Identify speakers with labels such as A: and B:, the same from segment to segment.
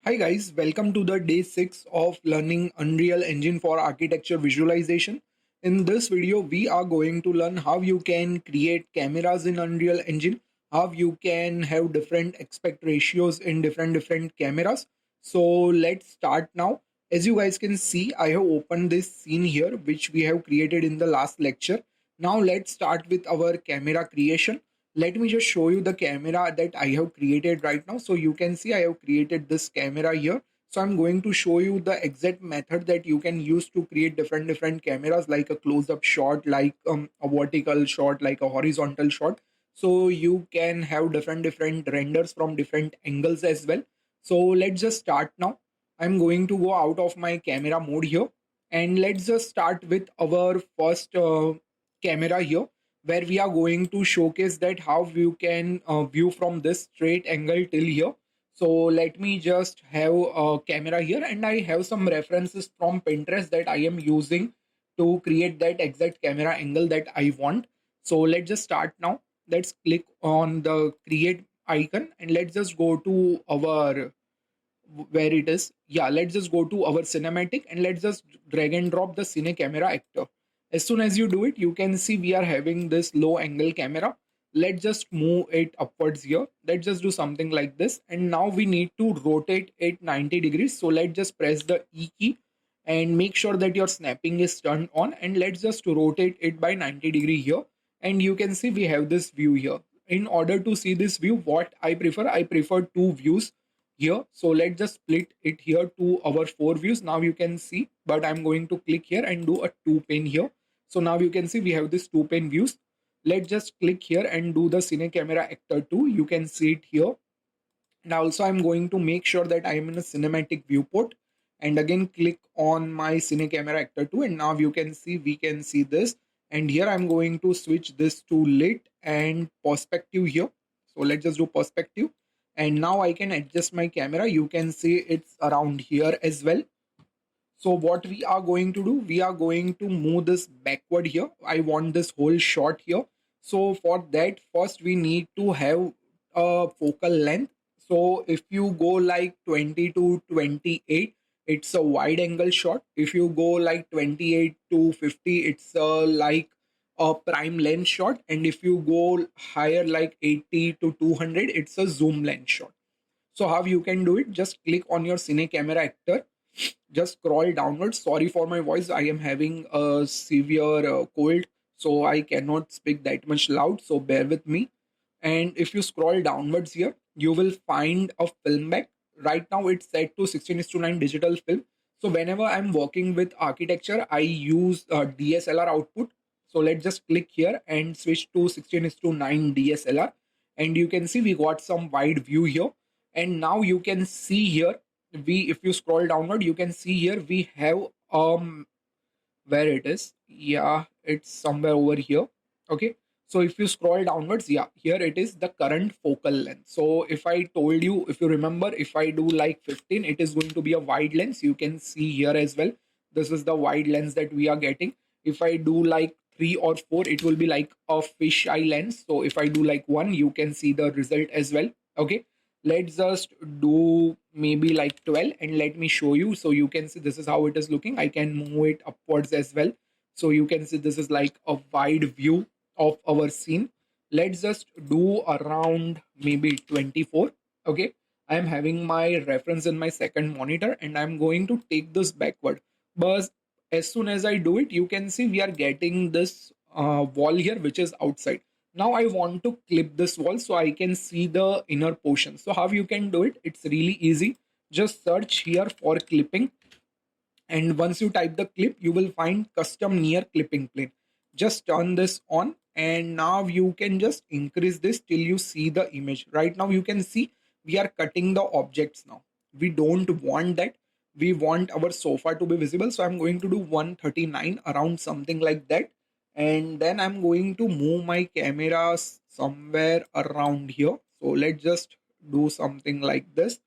A: Hi guys, welcome to the day 6 of learning Unreal Engine for architecture visualization. In this video, we are going to learn how you can create cameras in Unreal Engine, how you can have different aspect ratios in different cameras. So let's start now. As you guys can see, I have opened this scene here, which we have created in the last lecture. Now let's start with our camera creation. Let me just show you the camera that I have created right now. So you can see I have created this camera here. So I'm going to show you the exact method that you can use to create different cameras, like a close-up shot, like a vertical shot, like a horizontal shot. So you can have different renders from different angles as well. So let's just start now. I'm going to go out of my camera mode here, and let's just start with our first camera here, where we are going to showcase that how you can view from this straight angle till here. So let me just have a camera here, and I have some references from Pinterest that I am using to create that exact camera angle that I want. So let's just start now. Let's click on the create icon, and let's just go to our, where it is, yeah, let's just go to our cinematic, and let's just drag and drop the cine camera actor. As soon as you do it, you can see we are having this low angle camera. Let's just move it upwards here. Let's just do something like this, and now we need to rotate it 90 degrees. So let's just press the E key and make sure that your snapping is turned on, and let's just rotate it by 90-degree here. And you can see we have this view here. In order to see this view, what I prefer two views here. So let's just split it here to our four views. Now you can see, but I'm going to click here and do a two pane here. So now you can see we have this two pane views. Let's just click here and do the cine camera actor 2. You can see it here. And also I'm going to make sure that I am in a cinematic viewport, and again click on my cine camera actor 2, and now you can see we can see this. And here I'm going to switch this to lit and perspective here. So let's just do perspective, and now I can adjust my camera. You can see it's around here as well. So what we are going to do, we are going to move this backward here. I want this whole shot here. So for that, first we need to have a focal length. So if you go like 20 to 28, it's a wide angle shot. If you go like 28 to 50, it's like a prime lens shot. And if you go higher like 80 to 200, it's a zoom lens shot. So how you can do it, just click on your cine camera actor, just scroll downwards. Sorry for my voice, I am having a severe cold, so I cannot speak that much loud, so bear with me. And if you scroll downwards here, you will find a film back. Right now it's set to 16:9 digital film. So whenever I'm working with architecture, I use DSLR output. So let's just click here and switch to 16:9 DSLR, and you can see we got some wide view here. And now you can see here, we, if you scroll downward, you can see here we have where it is, yeah, it's somewhere over here. Okay, so if you scroll downwards, yeah, here it is, the current focal length. So if I told you, if you remember, if I do like 15, it is going to be a wide lens. You can see here as well, this is the wide lens that we are getting. If I do like 3 or 4, it will be like a fish eye lens. So if I do like 1, you can see the result as well. Okay, let's just do maybe like 12, and let me show you. So you can see this is how it is looking. I can move it upwards as well. So you can see this is like a wide view of our scene. Let's just do around maybe 24. Okay, I am having my reference in my second monitor, and I'm going to take this backward. But as soon as I do it, you can see we are getting this wall here, which is outside. Now I want to clip this wall so I can see the inner portion. So how you can do it? It's really easy. Just search here for clipping, and once you type the clip, you will find custom near clipping plane. Just turn this on, and now you can just increase this till you see the image. Right now you can see we are cutting the objects now. We don't want that. We want our sofa to be visible. So I'm going to do 139, around something like that. And then I'm going to move my camera somewhere around here. So let's just do something like this.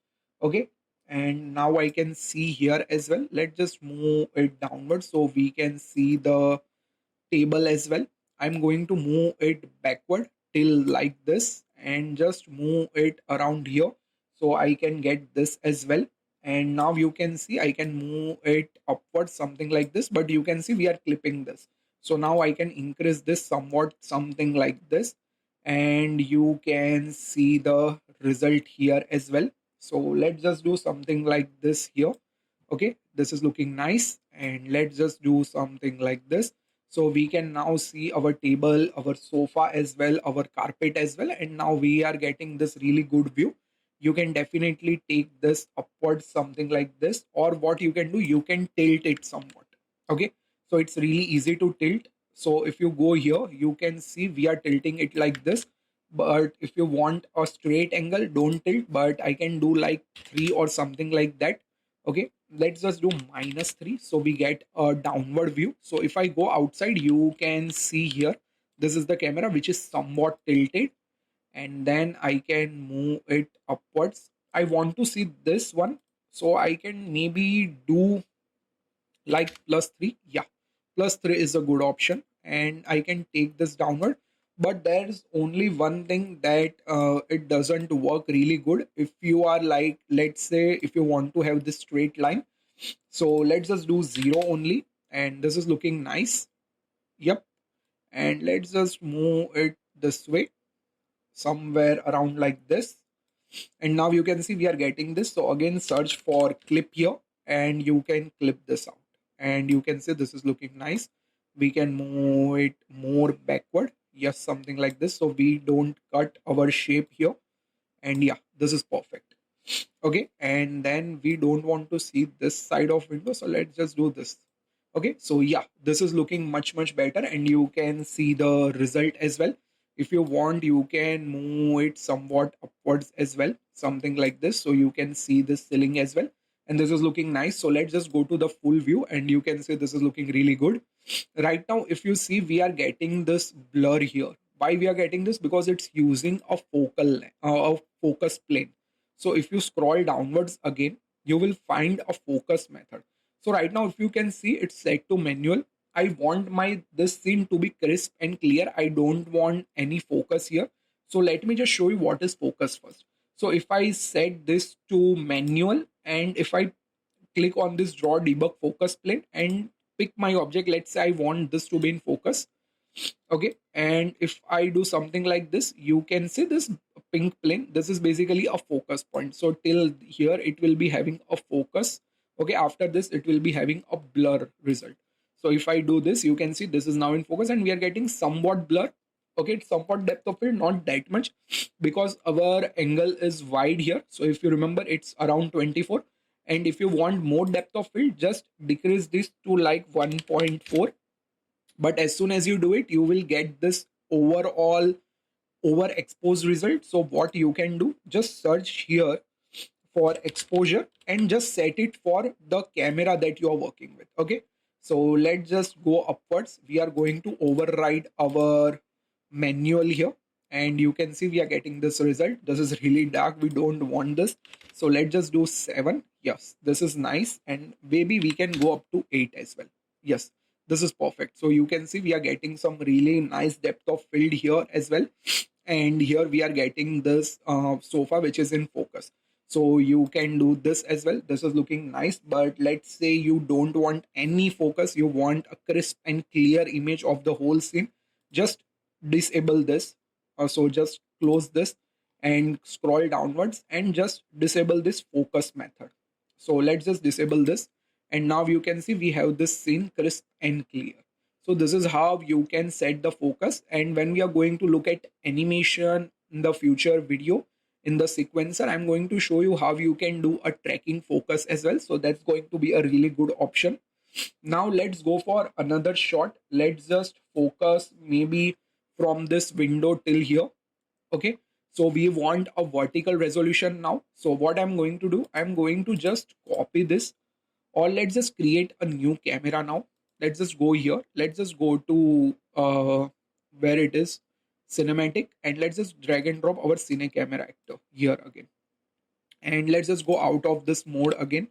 A: Okay, and now I can see here as well. Let's just move it downwards so we can see the table as well. I'm going to move it backward till like this, and just move it around here so I can get this as well. and now you can see I can move it upwards something like this, but you can see we are clipping this. So now I can increase this somewhat something like this, and you can see the result here as well. So let's just do something like this here. Okay, this is looking nice, and let's just do something like this. So we can now see our table, our sofa as well, our carpet as well, and now we are getting this really good view. You can definitely take this upwards something like this, or what you can do, you can tilt it somewhat. Okay, so it's really easy to tilt. So if you go here, you can see we are tilting it like this. But if you want a straight angle, don't tilt, but I can do like 3 or something like that. Okay, let's just do -3, so we get a downward view. So if I go outside, you can see here, this is the camera which is somewhat tilted, and then I can move it upwards. I want to see this one, so I can maybe do like +3. Yeah, +3 is a good option, and I can take this downward. But there's only one thing that it doesn't work really good. If you are like, let's say, if you want to have this straight line, so let's just do 0 only, and this is looking nice. Yep, and let's just move it this way, somewhere around like this. And now you can see we are getting this. So again, search for clip here, and you can clip this out, and you can see this is looking nice. We can move it more backward, yes, something like this, so we don't cut our shape here. And yeah, this is perfect. Okay, and then we don't want to see this side of window, so let's just do this. Okay, so yeah, this is looking much better, and you can see the result as well. If you want, you can move it somewhat upwards as well, something like this, so you can see this ceiling as well. And this is looking nice. So let's just go to the full view, and you can see this is looking really good. Right now, if you see, we are getting this blur here. Why we are getting this? Because it's using a a focus plane. So if you scroll downwards again, you will find a focus method. So right now, if you can see, it's set to manual. I want my this scene to be crisp and clear. I don't want any focus here. So let me just show you what is focus first. So if I set this to manual, and if I click on this draw debug focus plane and pick my object, let's say I want this to be in focus. Okay, and if I do something like this, you can see this pink plane, this is basically a focus point. So till here it will be having a focus. Okay, after this it will be having a blur result. So if I do this, you can see this is now in focus, and we are getting somewhat blur. Okay, it's somewhat depth of field, not that much, because our angle is wide here. So if you remember, it's around 24, and if you want more depth of field, just decrease this to like 1.4. But as soon as you do it, you will get this overall overexposed result. So what you can do, just search here for exposure and just set it for the camera that you are working with. Okay, so let's just go upwards. We are going to override our manual here, and you can see we are getting this result. This is really dark, we don't want this. So let's just do 7. Yes, this is nice, and maybe we can go up to 8 as well. Yes, this is perfect. So you can see we are getting some really nice depth of field here as well, and here we are getting this sofa which is in focus. So you can do this as well. This is looking nice, but let's say you don't want any focus, you want a crisp and clear image of the whole scene. Just disable this. So just close this and scroll downwards and just disable this focus method. So let's just disable this, and now you can see we have this scene crisp and clear. So this is how you can set the focus. And when we are going to look at animation in the future video, in the sequencer, I'm going to show you how you can do a tracking focus as well. So that's going to be a really good option. Now let's go for another shot. Let's just focus maybe from this window till here. Okay, so we want a vertical resolution now. So what I'm going to do, I'm going to just copy this, or let's just create a new camera now. Let's just go here, let's just go to where it is cinematic, and let's just drag and drop our cine camera actor here again, and let's just go out of this mode again.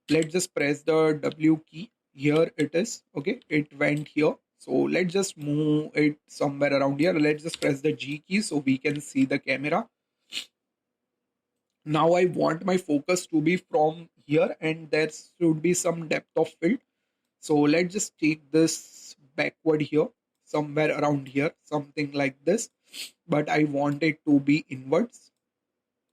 A: Let's just press the W key. Here it is. Okay, it went here. So let's just move it somewhere around here. Let's just press the G key so we can see the camera. Now I want my focus to be from here and there should be some depth of field. So let's just take this backward here, somewhere around here, something like this. But I want it to be inwards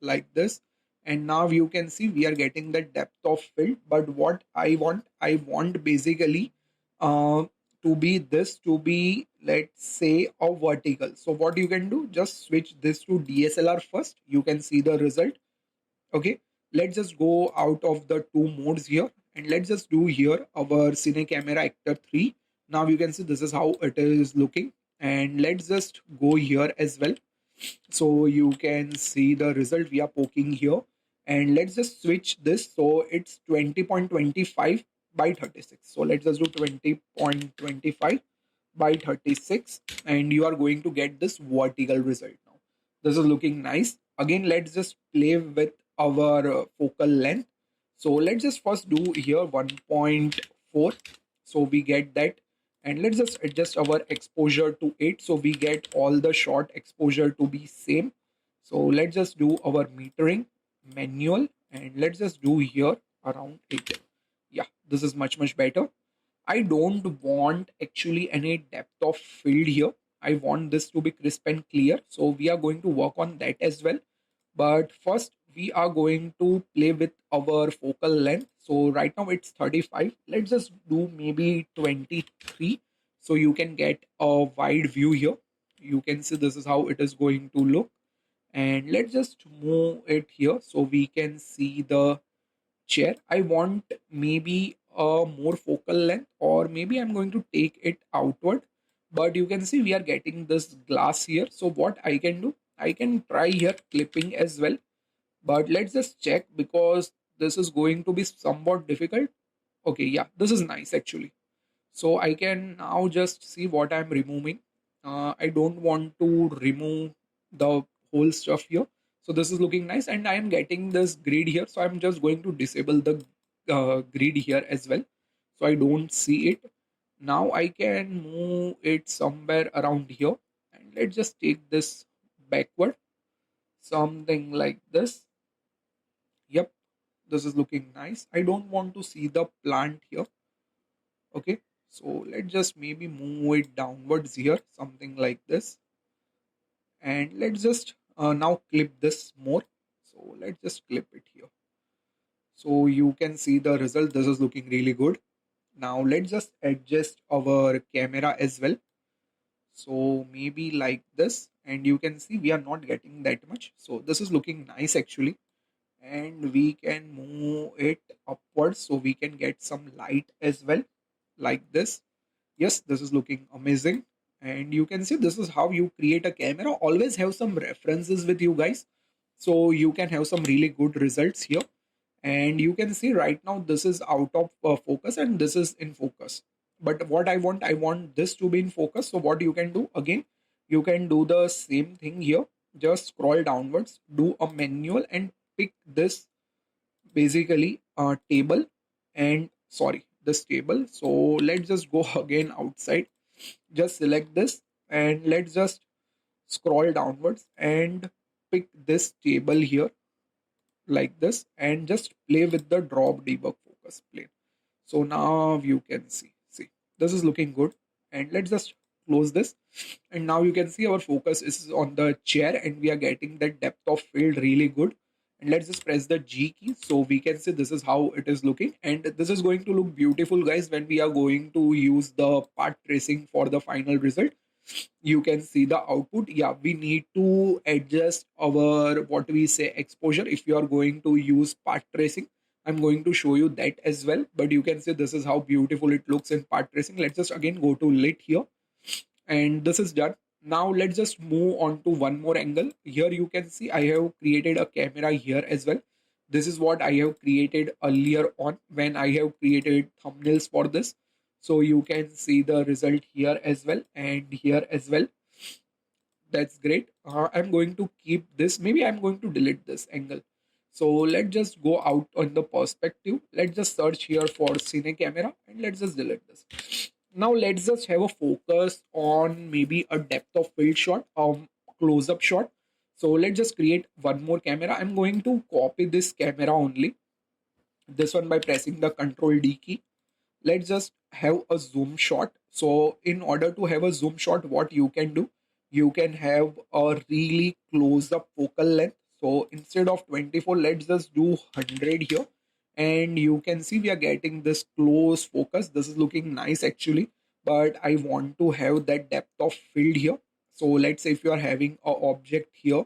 A: like this. And now you can see we are getting the depth of field. But what I want basically uh, to be this to be, let's say, a vertical. So what you can do, just switch this to DSLR first. You can see the result. Okay, let's just go out of the two modes here and let's just do here our cine camera actor 3. Now you can see this is how it is looking, and let's just go here as well. So you can see the result we are poking here, and let's just switch this. So it's 20.25 by 36. So let's just do 20.25 by 36, and you are going to get this vertical result. Now this is looking nice. Again, let's just play with our focal length. So let's just first do here 1.4, so we get that. And let's just adjust our exposure to 8, so we get all the shot exposure to be same. So let's just do our metering manual, and let's just do here around 8. Yeah, this is much better. I don't want actually any depth of field here. I want this to be crisp and clear. So we are going to work on that as well. But first, we are going to play with our focal length. So right now it's 35. Let's just do maybe 23. So you can get a wide view here. You can see this is how it is going to look. And let's just move it here so we can see the chair. I want maybe a more focal length, or maybe I'm going to take it outward. But you can see we are getting this glass here. So what I can do, I can try here clipping as well. But let's just check, because this is going to be somewhat difficult. Okay, yeah, this is nice actually. So I can now just see what I'm removing. I don't want to remove the whole stuff here. So this is looking nice, and I am getting this grid here. So I'm just going to disable the grid here as well. So I don't see it. Now I can move it somewhere around here. And let's just take this backward. Something like this. Yep, this is looking nice. I don't want to see the plant here. Okay, so let's just maybe move it downwards here, something like this. And let's just now clip this more. So let's just clip it here. So you can see the result. This is looking really good. Now let's just adjust our camera as well. So maybe like this, and you can see we are not getting that much. So this is looking nice actually. And we can move it upwards so we can get some light as well, like this. Yes, this is looking amazing. And you can see this is how you create a camera. Always have some references with you guys, so you can have some really good results here. And you can see right now this is out of focus and this is in focus. But what I want this to be in focus. So what you can do, again, you can do the same thing here. Just scroll downwards, do a manual, and pick this basically table, and sorry, this table. So let's just go again outside. Just select this, and let's just scroll downwards and pick this table here like this, and just play with the drop debug focus plane. So now you can see this is looking good. And let's just close this, and now you can see our focus is on the chair, and we are getting that depth of field really good. And let's just press the G key so we can see this is how it is looking. And this is going to look beautiful, guys, when we are going to use the path tracing for the final result. You can see the output. Yeah, we need to adjust our, what we say, exposure if you are going to use path tracing. I'm going to show you that as well. But you can see this is how beautiful it looks in path tracing. Let's just again go to lit here, and this is done. Now let's just move on to one more angle. Here you can see I have created a camera here as well. This is what I have created earlier on when I have created thumbnails for this. So you can see the result here as well, and here as well. That's great. I'm going to keep this. Maybe I'm going to delete this angle. So let's just go out on the perspective. Let's just search here for cine camera, and let's just delete this. Now let's just have a focus on maybe a depth of field shot, close up shot. So let's just create one more camera. I'm going to copy this camera only, this one, by pressing the Control D key. Let's just have a zoom shot. So in order to have a zoom shot, what you can do, you can have a really close up focal length. So instead of 24, let's just do 100 here, and you can see we are getting this close focus. This is looking nice actually, but I want to have that depth of field here. So let's say if you are having a object here,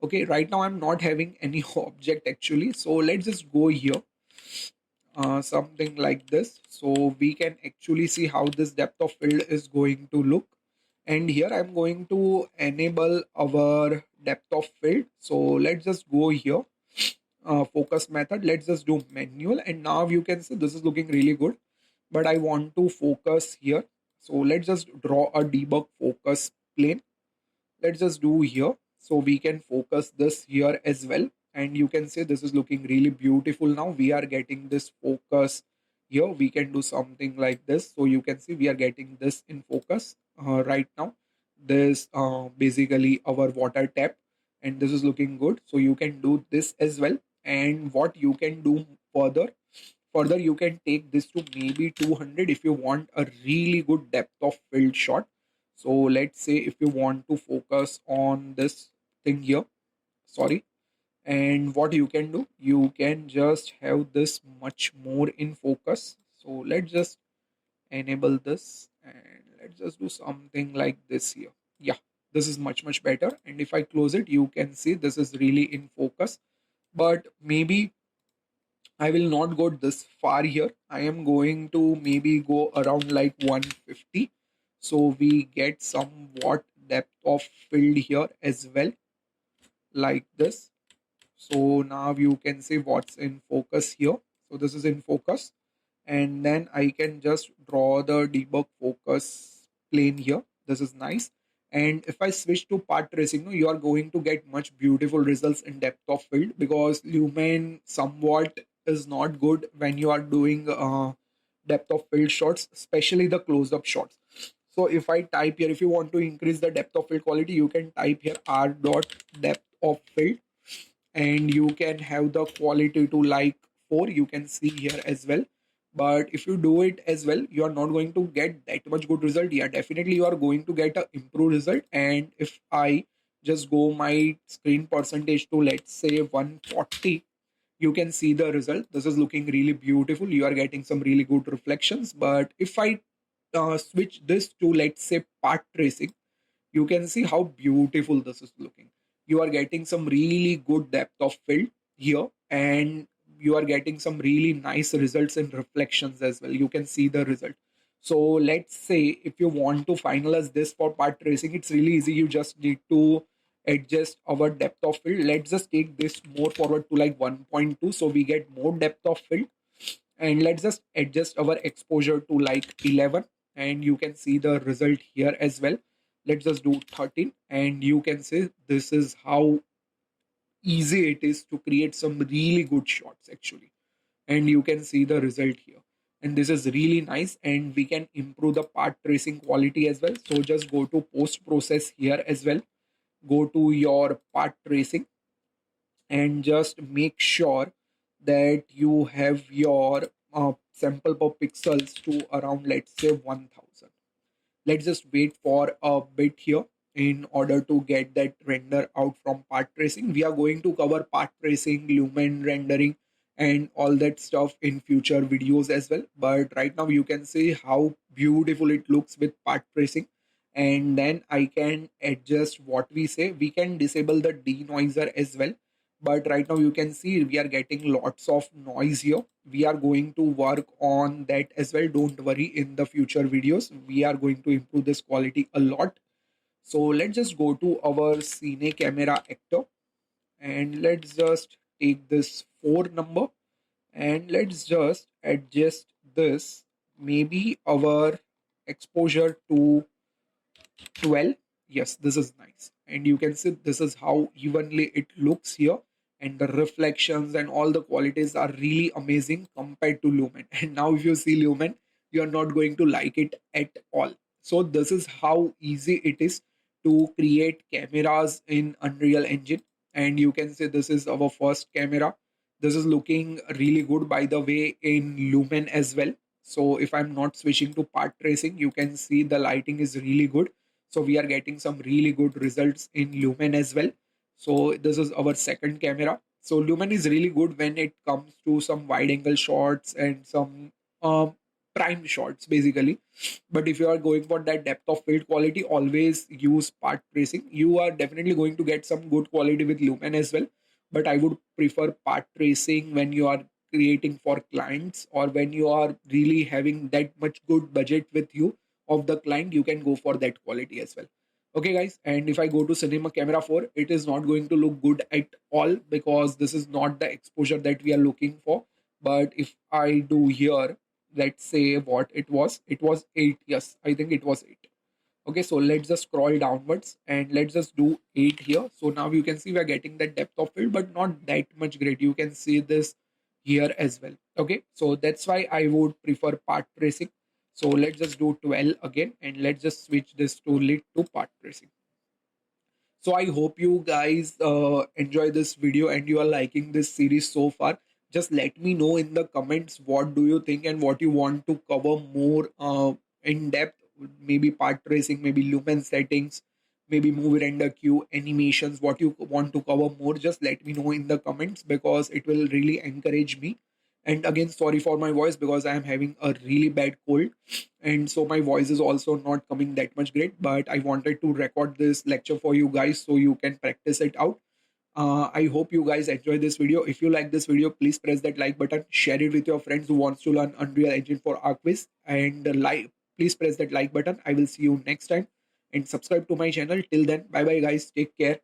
A: okay, right now I'm not having any object actually, so let's just go here, something like this, so we can actually see how this depth of field is going to look. And here I'm going to enable our depth of field. So let's just go here, focus method, let's just do manual, and now you can see this is looking really good, but I want to focus here. So let's just draw a debug focus plane. Let's just do here, so we can focus this here as well, and you can say this is looking really beautiful. Now we are getting this focus here. We can do something like this, so you can see we are getting this in focus right now. This basically our water tap, and this is looking good, so you can do this as well. And what you can do further, you can take this to maybe 200 if you want a really good depth of field shot. So let's say if you want to focus on this thing here, sorry, and what you can do, you can just have this much more in focus. So let's just enable this, and let's just do something like this here. Yeah, this is much better, and if I close it, you can see this is really in focus. But maybe I will not go this far here. I am going to maybe go around like 150. So we get somewhat depth of field here as well, like this. So now you can see what's in focus here. So this is in focus. And then I can just draw the debug focus plane here. This is nice. And if I switch to path tracing, you are going to get much beautiful results in depth of field, because lumen somewhat is not good when you are doing depth of field shots, especially the close-up shots. So if I type here, if you want to increase the depth of field quality, you can type here r dot depth of field, and you can have the quality to like 4. You can see here as well. But if you do it as well, you are not going to get that much good result. Yeah, definitely you are going to get a improved result. And if I just go my screen percentage to, let's say, 140, you can see the result. This is looking really beautiful. You are getting some really good reflections. But if I switch this to, let's say, path tracing, you can see how beautiful this is looking. You are getting some really good depth of field here, and you are getting some really nice results in reflections as well. You can see the result. So let's say if you want to finalize this for path tracing, it's really easy. You just need to adjust our depth of field. Let's just take this more forward to like 1.2, so we get more depth of field. And let's just adjust our exposure to like 11, and you can see the result here as well. Let's just do 13, and you can see this is how easy it is to create some really good shots actually. And you can see the result here, and this is really nice. And we can improve the path tracing quality as well. So just go to post process here as well, go to your path tracing, and just make sure that you have your sample per pixels to around, let's say, 1000. Let's just wait for a bit here in order to get that render out from path tracing. We are going to cover path tracing, lumen rendering, and all that stuff in future videos as well. But right now you can see how beautiful it looks with path tracing. And then I can adjust what we say. We can disable the denoiser as well. But right now you can see we are getting lots of noise here. We are going to work on that as well. Don't worry, in the future videos we are going to improve this quality a lot. So let's just go to our cine camera actor, and let's just take this 4 number, and let's just adjust this, maybe our exposure to 12. Yes, this is nice, and you can see this is how evenly it looks here, and the reflections and all the qualities are really amazing compared to lumen. And now if you see lumen, you are not going to like it at all. So this is how easy it is to create cameras in Unreal Engine. And you can say this is our first camera. This is looking really good, by the way, in Lumen as well. So if I'm not switching to path tracing, you can see the lighting is really good. So we are getting some really good results in Lumen as well. So this is our second camera. So Lumen is really good when it comes to some wide angle shots and some um, prime shots basically. But if you are going for that depth of field quality, always use path tracing. You are definitely going to get some good quality with Lumen as well, but I would prefer path tracing when you are creating for clients, or when you are really having that much good budget with you of the client, you can go for that quality as well. Okay guys, and if I go to Cinema Camera 4, it is not going to look good at all because this is not the exposure that we are looking for. But if I do here, let's say what it was 8. Yes, I think it was 8. Okay, so let's just scroll downwards and let's just do 8 here. So now you can see we're getting that depth of field, but not that much great. You can see this here as well. Okay, so that's why I would prefer path tracing. So let's just do 12 again and let's just switch this to lit to path tracing. So I hope you guys enjoy this video and you are liking this series so far. Just let me know in the comments what do you think and what you want to cover more in depth. Maybe part tracing, maybe lumen settings, maybe movie render queue, animations. What you want to cover more, just let me know in the comments because it will really encourage me. And again, sorry for my voice because I am having a really bad cold, and so my voice is also not coming that much great, but I wanted to record this lecture for you guys so you can practice it out. I hope you guys enjoy this video. If you like this video, please press that like button, share it with your friends who wants to learn Unreal Engine for ArchViz, and please press that like button. I will see you next time, and subscribe to my channel. Till then, bye bye guys, take care.